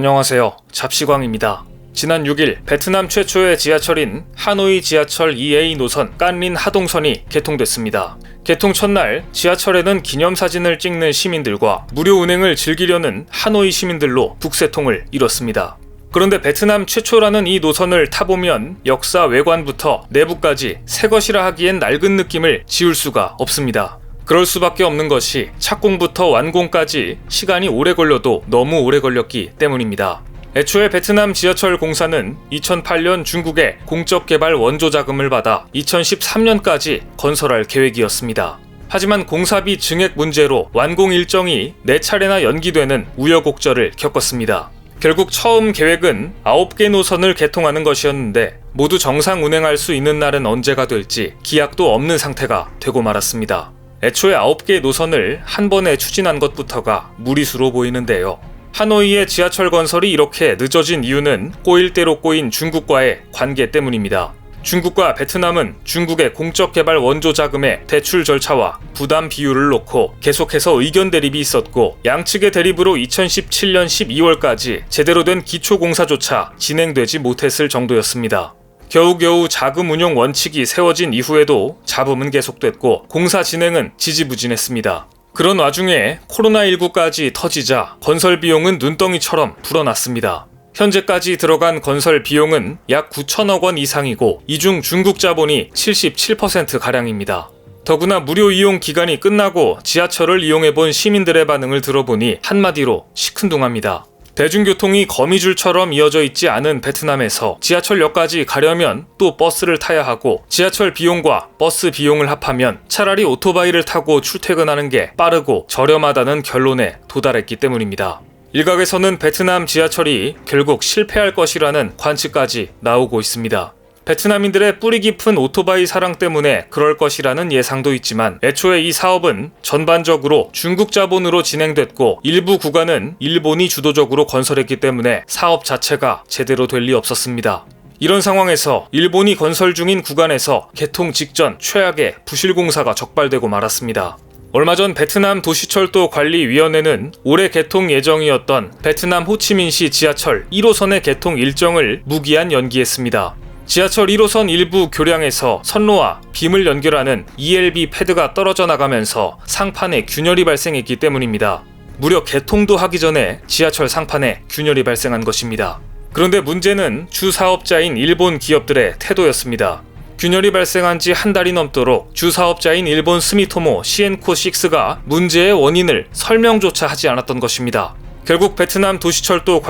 안녕하세요. 잡시광입니다. 지난 6일 베트남 최초의 지하철인 하노이 지하철 2A 노선 깐린 하동선이 개통됐습니다. 개통 첫날 지하철에는 기념사진을 찍는 시민들과 무료 운행을 즐기려는 하노이 시민들로 북새통을 이뤘습니다. 그런데 베트남 최초라는 이 노선을 타보면 역사 외관부터 내부까지 새 것이라 하기엔 낡은 느낌을 지울 수가 없습니다. 그럴 수밖에 없는 것이 착공부터 완공까지 시간이 오래 걸려도 너무 오래 걸렸기 때문입니다. 애초에 베트남 지하철 공사는 2008년 중국의 공적 개발 원조 자금을 받아 2013년까지 건설할 계획이었습니다. 하지만 공사비 증액 문제로 완공 일정이 4차례나 연기되는 우여곡절을 겪었습니다. 결국 처음 계획은 9개 노선을 개통하는 것이었는데 모두 정상 운행할 수 있는 날은 언제가 될지 기약도 없는 상태가 되고 말았습니다. 애초에 9개 노선을 한 번에 추진한 것부터가 무리수로 보이는데요. 하노이의 지하철 건설이 이렇게 늦어진 이유는 꼬일 대로 꼬인 중국과의 관계 때문입니다. 중국과 베트남은 중국의 공적 개발 원조 자금의 대출 절차와 부담 비율을 놓고 계속해서 의견 대립이 있었고 양측의 대립으로 2017년 12월까지 제대로 된 기초공사조차 진행되지 못했을 정도였습니다. 겨우겨우 자금 운용 원칙이 세워진 이후에도 잡음은 계속됐고 공사 진행은 지지부진했습니다. 그런 와중에 코로나19까지 터지자 건설 비용은 눈덩이처럼 불어났습니다. 현재까지 들어간 건설 비용은 약 9천억 원 이상이고 이 중 중국 자본이 77%가량입니다. 더구나 무료 이용 기간이 끝나고 지하철을 이용해본 시민들의 반응을 들어보니 한마디로 시큰둥합니다. 대중교통이 거미줄처럼 이어져 있지 않은 베트남에서 지하철역까지 가려면 또 버스를 타야 하고 지하철 비용과 버스 비용을 합하면 차라리 오토바이를 타고 출퇴근하는 게 빠르고 저렴하다는 결론에 도달했기 때문입니다. 일각에서는 베트남 지하철이 결국 실패할 것이라는 관측까지 나오고 있습니다. 베트남인들의 뿌리 깊은 오토바이 사랑 때문에 그럴 것이라는 예상도 있지만 애초에 이 사업은 전반적으로 중국 자본으로 진행됐고 일부 구간은 일본이 주도적으로 건설했기 때문에 사업 자체가 제대로 될 리 없었습니다. 이런 상황에서 일본이 건설 중인 구간에서 개통 직전 최악의 부실공사가 적발되고 말았습니다. 얼마 전 베트남 도시철도관리위원회는 올해 개통 예정이었던 베트남 호치민시 지하철 1호선의 개통 일정을 무기한 연기했습니다. 지하철 1호선 일부 교량에서 선로와 빔을 연결하는 ELB 패드가 떨어져 나가면서 상판에 균열이 발생했기 때문입니다. 무려 개통도 하기 전에 지하철 상판에 균열이 발생한 것입니다. 그런데 문제는 주 사업자인 일본 기업들의 태도였습니다. 균열이 발생한 지 한 달이 넘도록 주 사업자인 일본 스미토모 시엔코6가 문제의 원인을 설명조차 하지 않았던 것입니다. 결국 베트남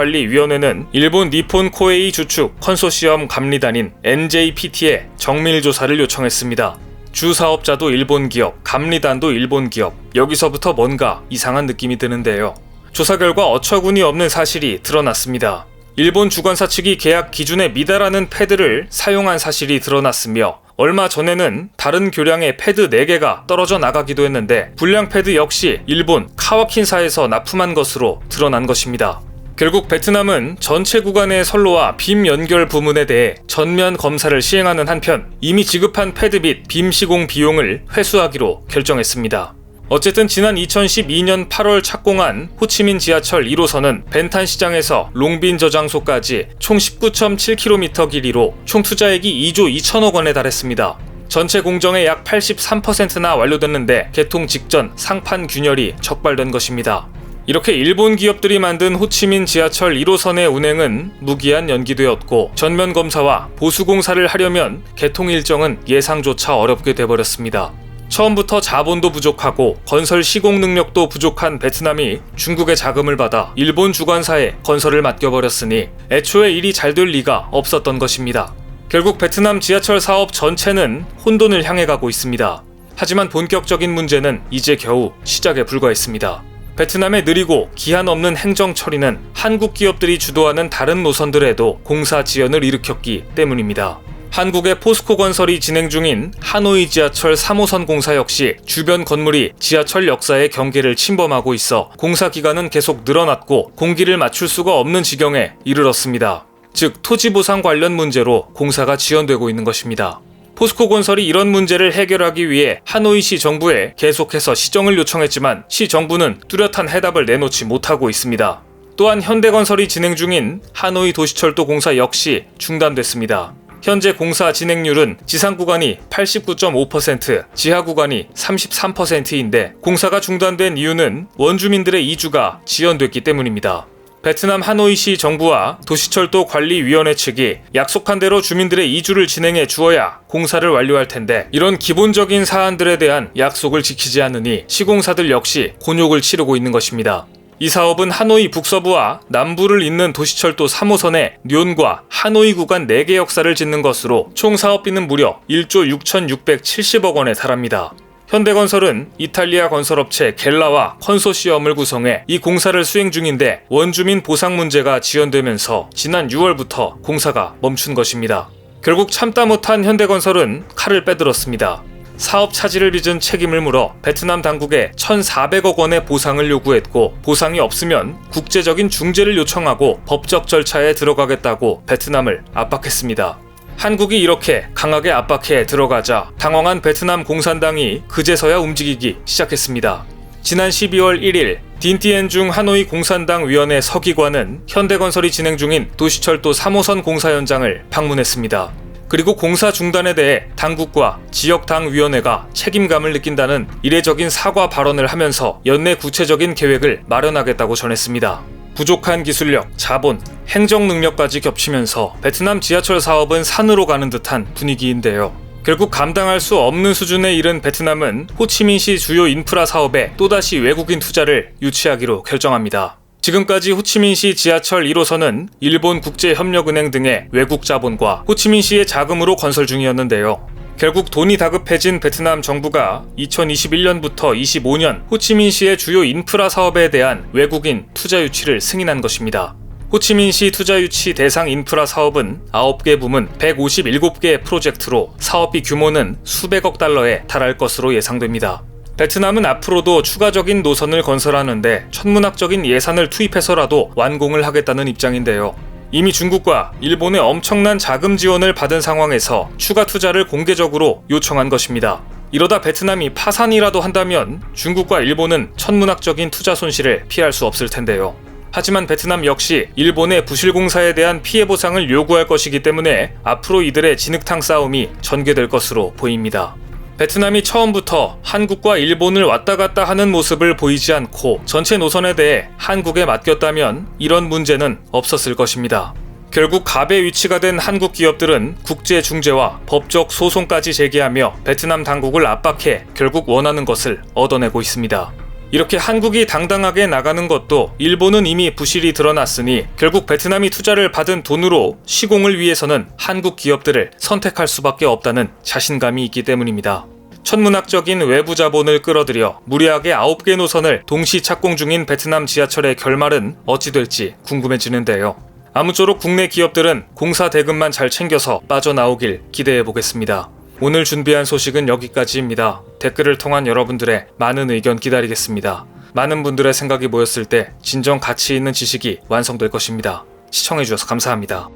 도시철도관리위원회는 일본 니폰 코에이 주축 컨소시엄 감리단인 NJPT에 정밀 조사를 요청했습니다. 주 사업자도 일본 기업, 감리단도 일본 기업, 여기서부터 뭔가 이상한 느낌이 드는데요. 조사 결과 어처구니 없는 사실이 드러났습니다. 일본 주관사 측이 계약 기준에 미달하는 패드를 사용한 사실이 드러났으며 얼마 전에는 다른 교량의 패드 4개가 떨어져 나가기도 했는데 불량 패드 역시 일본 카와킨사에서 납품한 것으로 드러난 것입니다. 결국 베트남은 전체 구간의 선로와 빔 연결 부문에 대해 전면 검사를 시행하는 한편 이미 지급한 패드 및 빔 시공 비용을 회수하기로 결정했습니다. 어쨌든 지난 2012년 8월 착공한 호치민 지하철 1호선은 벤탄 시장에서 롱빈 저장소까지 총 19.7km 길이로 총 투자액이 2조 2천억 원에 달했습니다. 전체 공정의 약 83%나 완료됐는데 개통 직전 상판 균열이 적발된 것입니다. 이렇게 일본 기업들이 만든 호치민 지하철 1호선의 운행은 무기한 연기되었고 전면 검사와 보수 공사를 하려면 개통 일정은 예상조차 어렵게 돼버렸습니다. 처음부터 자본도 부족하고 건설 시공 능력도 부족한 베트남이 중국의 자금을 받아 일본 주관사에 건설을 맡겨버렸으니 애초에 일이 잘 될 리가 없었던 것입니다. 결국 베트남 지하철 사업 전체는 혼돈을 향해 가고 있습니다. 하지만 본격적인 문제는 이제 겨우 시작에 불과했습니다. 베트남의 느리고 기한 없는 행정 처리는 한국 기업들이 주도하는 다른 노선들에도 공사 지연을 일으켰기 때문입니다. 한국의 포스코 건설이 진행 중인 하노이 지하철 3호선 공사 역시 주변 건물이 지하철 역사의 경계를 침범하고 있어 공사 기간은 계속 늘어났고 공기를 맞출 수가 없는 지경에 이르렀습니다. 즉 토지 보상 관련 문제로 공사가 지연되고 있는 것입니다. 포스코 건설이 이런 문제를 해결하기 위해 하노이시 정부에 계속해서 시정을 요청했지만 시 정부는 뚜렷한 해답을 내놓지 못하고 있습니다. 또한 현대건설이 진행 중인 하노이 도시철도 공사 역시 중단됐습니다. 현재 공사 진행률은 지상 구간이 89.5%, 지하 구간이 33%인데 공사가 중단된 이유는 원주민들의 이주가 지연됐기 때문입니다. 베트남 하노이시 정부와 도시철도 관리위원회 측이 약속한 대로 주민들의 이주를 진행해 주어야 공사를 완료할 텐데 이런 기본적인 사안들에 대한 약속을 지키지 않으니 시공사들 역시 곤욕을 치르고 있는 것입니다. 이 사업은 하노이 북서부와 남부를 잇는 도시철도 3호선의 뇽과 하노이 구간 4개 역사를 짓는 것으로 총 사업비는 무려 1조 6,670억 원에 달합니다. 현대건설은 이탈리아 건설업체 겔라와 컨소시엄을 구성해 이 공사를 수행 중인데 원주민 보상 문제가 지연되면서 지난 6월부터 공사가 멈춘 것입니다. 결국 참다 못한 현대건설은 칼을 빼들었습니다. 사업 차질을 빚은 책임을 물어 베트남 당국에 1,400억 원의 보상을 요구했고 보상이 없으면 국제적인 중재를 요청하고 법적 절차에 들어가겠다고 베트남을 압박했습니다. 한국이 이렇게 강하게 압박해 들어가자 당황한 베트남 공산당이 그제서야 움직이기 시작했습니다. 지난 12월 1일 딘티엔중 하노이 공산당 위원회 서기관은 현대건설이 진행 중인 도시철도 3호선 공사 현장을 방문했습니다. 그리고 공사 중단에 대해 당국과 지역당위원회가 책임감을 느낀다는 이례적인 사과 발언을 하면서 연내 구체적인 계획을 마련하겠다고 전했습니다. 부족한 기술력, 자본, 행정 능력까지 겹치면서 베트남 지하철 사업은 산으로 가는 듯한 분위기인데요. 결국 감당할 수 없는 수준에 이른 베트남은 호치민시 주요 인프라 사업에 또다시 외국인 투자를 유치하기로 결정합니다. 지금까지 호치민시 지하철 1호선은 일본 국제협력은행 등의 외국 자본과 호치민시의 자금으로 건설 중이었는데요. 결국 돈이 다급해진 베트남 정부가 2021년부터 25년 호치민시의 주요 인프라 사업에 대한 외국인 투자 유치를 승인한 것입니다. 호치민시 투자 유치 대상 인프라 사업은 9개 부문 157개 프로젝트로 사업비 규모는 수백억 달러에 달할 것으로 예상됩니다. 베트남은 앞으로도 추가적인 노선을 건설하는데 천문학적인 예산을 투입해서라도 완공을 하겠다는 입장인데요. 이미 중국과 일본의 엄청난 자금 지원을 받은 상황에서 추가 투자를 공개적으로 요청한 것입니다. 이러다 베트남이 파산이라도 한다면 중국과 일본은 천문학적인 투자 손실을 피할 수 없을 텐데요. 하지만 베트남 역시 일본의 부실공사에 대한 피해 보상을 요구할 것이기 때문에 앞으로 이들의 진흙탕 싸움이 전개될 것으로 보입니다. 베트남이 처음부터 한국과 일본을 왔다 갔다 하는 모습을 보이지 않고 전체 노선에 대해 한국에 맡겼다면 이런 문제는 없었을 것입니다. 결국 갑의 위치가 된 한국 기업들은 국제 중재와 법적 소송까지 제기하며 베트남 당국을 압박해 결국 원하는 것을 얻어내고 있습니다. 이렇게 한국이 당당하게 나가는 것도 일본은 이미 부실이 드러났으니 결국 베트남이 투자를 받은 돈으로 시공을 위해서는 한국 기업들을 선택할 수밖에 없다는 자신감이 있기 때문입니다. 천문학적인 외부 자본을 끌어들여 무리하게 9개 노선을 동시 착공 중인 베트남 지하철의 결말은 어찌 될지 궁금해지는데요. 아무쪼록 국내 기업들은 공사 대금만 잘 챙겨서 빠져나오길 기대해보겠습니다. 오늘 준비한 소식은 여기까지입니다. 댓글을 통한 여러분들의 많은 의견 기다리겠습니다. 많은 분들의 생각이 모였을 때 진정 가치 있는 지식이 완성될 것입니다. 시청해주셔서 감사합니다.